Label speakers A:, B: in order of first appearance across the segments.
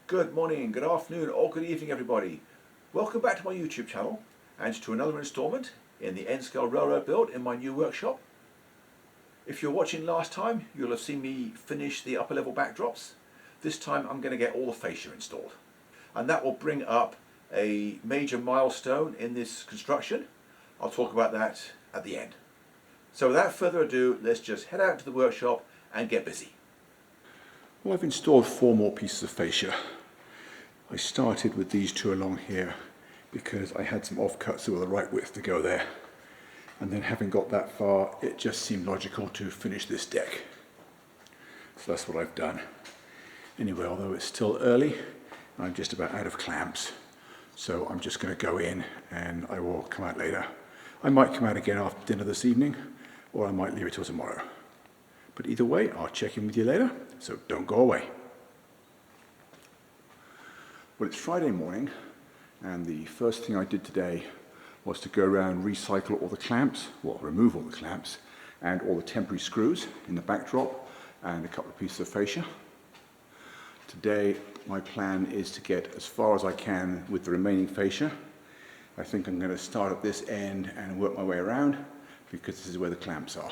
A: Good morning, good afternoon, or good evening, everybody. Welcome back to my YouTube channel and to another installment in the N-scale railroad build in my new workshop. If you're watching last time, you'll have seen me finish the upper level backdrops. This time I'm going to get all the fascia installed, and that will bring up a major milestone in this construction. I'll talk about that at the end. So without further ado, let's just head out to the workshop and get busy. Well, I've installed 4 more pieces of fascia. I started with these 2 along here because I had some offcuts that were the right width to go there. And then having got that far, it just seemed logical to finish this deck. So that's what I've done. Anyway, although it's still early, I'm just about out of clamps. So I'm just going to go in and I will come out later. I might come out again after dinner this evening, or I might leave it till tomorrow. But either way, I'll check in with you later, so don't go away. Well, it's Friday morning, and the first thing I did today was to go around, recycle all the clamps, well, remove all the clamps, and all the temporary screws in the backdrop, and a couple of pieces of fascia. Today, my plan is to get as far as I can with the remaining fascia. I think I'm going to start at this end and work my way around, because this is where the clamps are.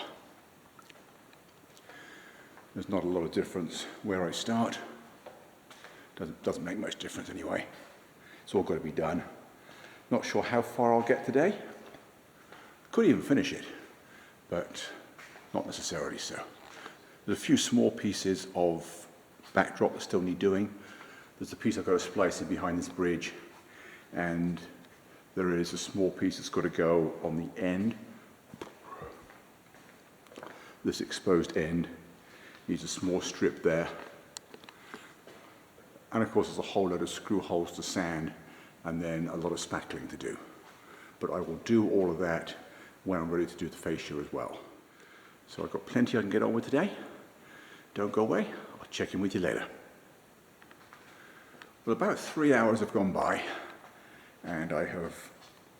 A: There's not a lot of difference where I start. Doesn't make much difference anyway. It's all got to be done. Not sure how far I'll get today. Could even finish it, but not necessarily so. There's a few small pieces of backdrop that still need doing. There's a piece I've got to splice in behind this bridge, and there is a small piece that's got to go on the end. This exposed end needs a small strip there, and of course there's a whole load of screw holes to sand and then a lot of spackling to do. But I will do all of that when I'm ready to do the fascia as well. So I've got plenty I can get on with today. Don't go away, I'll check in with you later. Well, about 3 hours have gone by and I have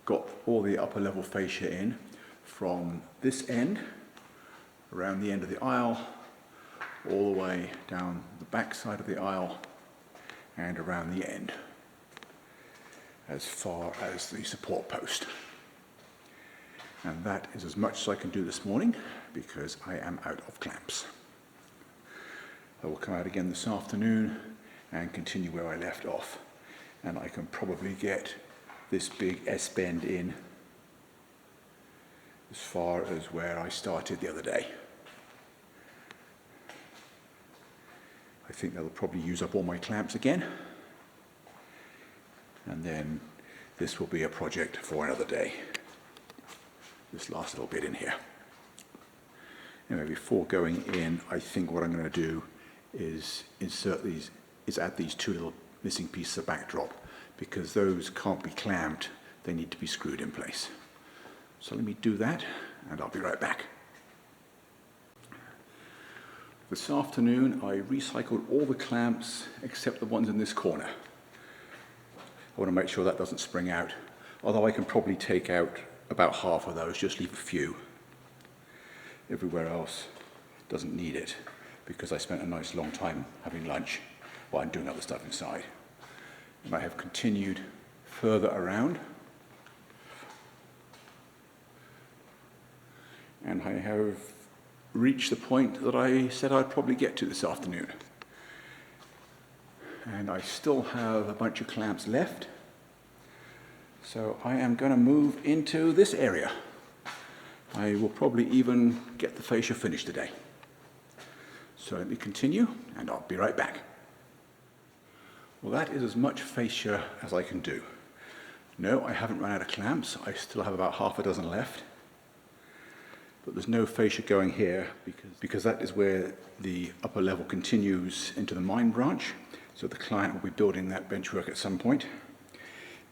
A: got all the upper level fascia in from this end around the end of the aisle, all the way down the back side of the aisle and around the end as far as the support post. And that is as much as I can do this morning because I am out of clamps. I will come out again this afternoon and continue where I left off, and I can probably get this big S-bend in as far as where I started the other day. I think that'll probably use up all my clamps again, and then this will be a project for another day, this last little bit in here. Anyway, before going in, I think what I'm going to do is add these 2 little missing pieces of backdrop, because those can't be clamped, they need to be screwed in place. So let me do that and I'll be right back. This afternoon I recycled all the clamps except the ones in this corner. I want to make sure that doesn't spring out, although I can probably take out about half of those, just leave a few. Everywhere else doesn't need it because I spent a nice long time having lunch while I'm doing other stuff inside. And I have continued further around, and I have reached the point that I said I'd probably get to this afternoon. And I still have a bunch of clamps left, so I am going to move into this area. I will probably even get the fascia finished today. So let me continue and I'll be right back. Well, that is as much fascia as I can do. No, I haven't run out of clamps. I still have about half a dozen left. But there's no fascia going here because that is where the upper level continues into the mine branch. So the client will be building that benchwork at some point.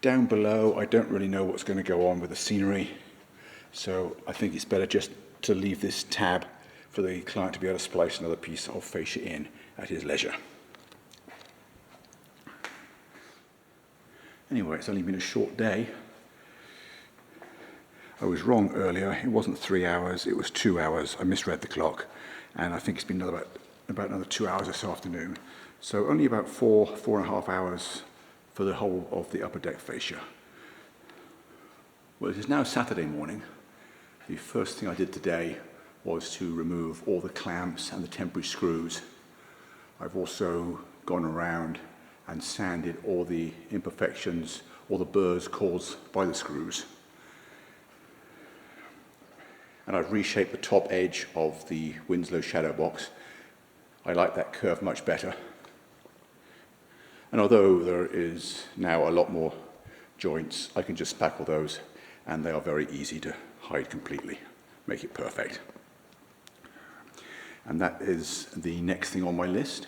A: Down below, I don't really know what's going to go on with the scenery. So I think it's better just to leave this tab for the client to be able to splice another piece of fascia in at his leisure. Anyway, it's only been a short day. I was wrong earlier, it wasn't 3 hours, it was 2 hours. I misread the clock, and I think it's been about another 2 hours this afternoon.
B: So only about 4.5 hours for the whole of the upper deck fascia. Well, it is now Saturday morning. The first thing I did today was to remove all the clamps and the temporary screws. I've also gone around and sanded all the imperfections, all the burrs caused by the screws. And I've reshaped the top edge of the Winslow shadow box. I like that curve much better. And although there is now a lot more joints, I can just spackle those and they are very easy to hide completely, make it perfect. And that is the next thing on my list,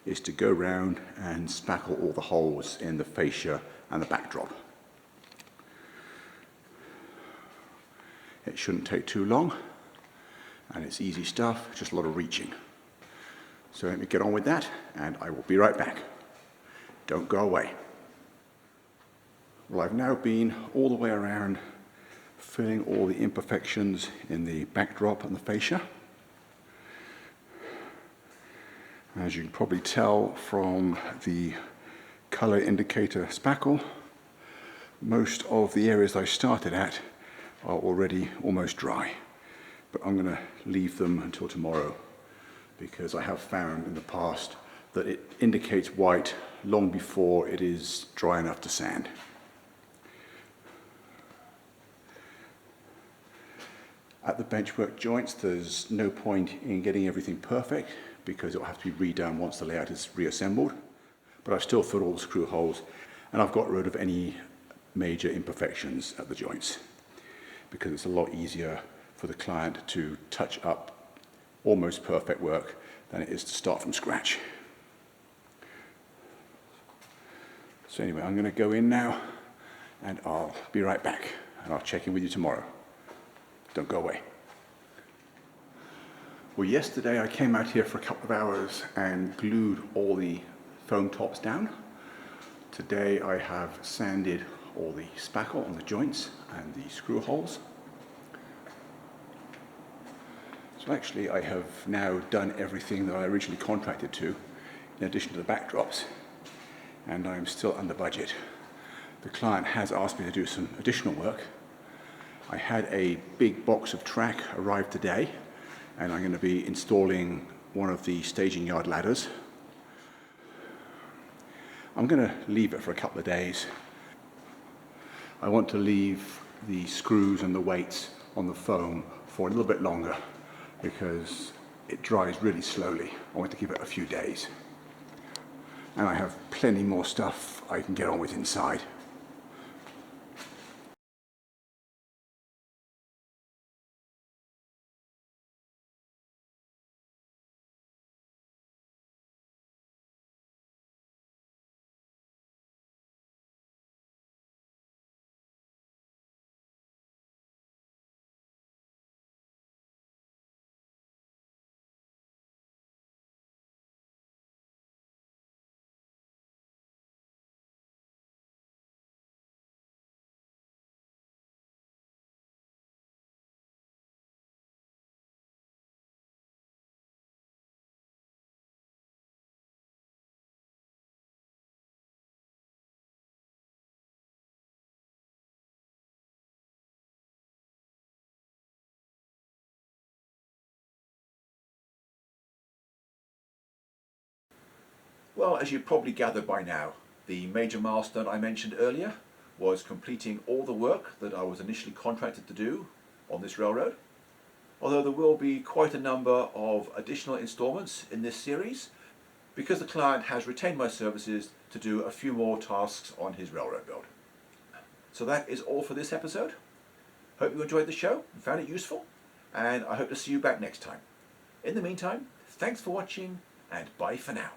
B: is to go round and spackle all the holes in the fascia and the backdrop. It shouldn't take too long, and it's easy stuff, just a lot of reaching. So let me get on with that, and I will be right back. Don't go away. Well, I've now been all the way around, filling all the imperfections in the backdrop and the fascia. As you can probably tell from the color indicator spackle, most of the areas I started at are already almost dry, but I'm going to leave them until tomorrow because I have found in the past that it indicates white long before it is dry enough to sand. At the benchwork joints, there's no point in getting everything perfect because it will have to be redone once the layout is reassembled. But I've still filled all the screw holes and I've got rid of any major imperfections at the joints because it's a lot easier for the client to touch up almost perfect work than it is to start from scratch. So anyway, I'm going to go in now and I'll be right back and I'll check in with you tomorrow. Don't go away. Well, yesterday I came out here for a couple of hours and glued all the foam tops down. Today I have sanded all the spackle on the joints and the screw holes. So actually I have now done everything that I originally contracted to, in addition to the backdrops, and I'm still under budget. The client has asked me to do some additional work. I had a big box of track arrive today, and I'm going to be installing one of the staging yard ladders. I'm going to leave it for a couple of days. I want to leave the screws and the weights on the foam for a little bit longer because it dries really slowly. I want to give it a few days. And I have plenty more stuff I can get on with inside.
A: Well, as you probably gathered by now, the major milestone I mentioned earlier was completing all the work that I was initially contracted to do on this railroad. Although there will be quite a number of additional installments in this series because the client has retained my services to do a few more tasks on his railroad build. So that is all for this episode. Hope you enjoyed the show and found it useful, and I hope to see you back next time. In the meantime, thanks for watching and bye for now.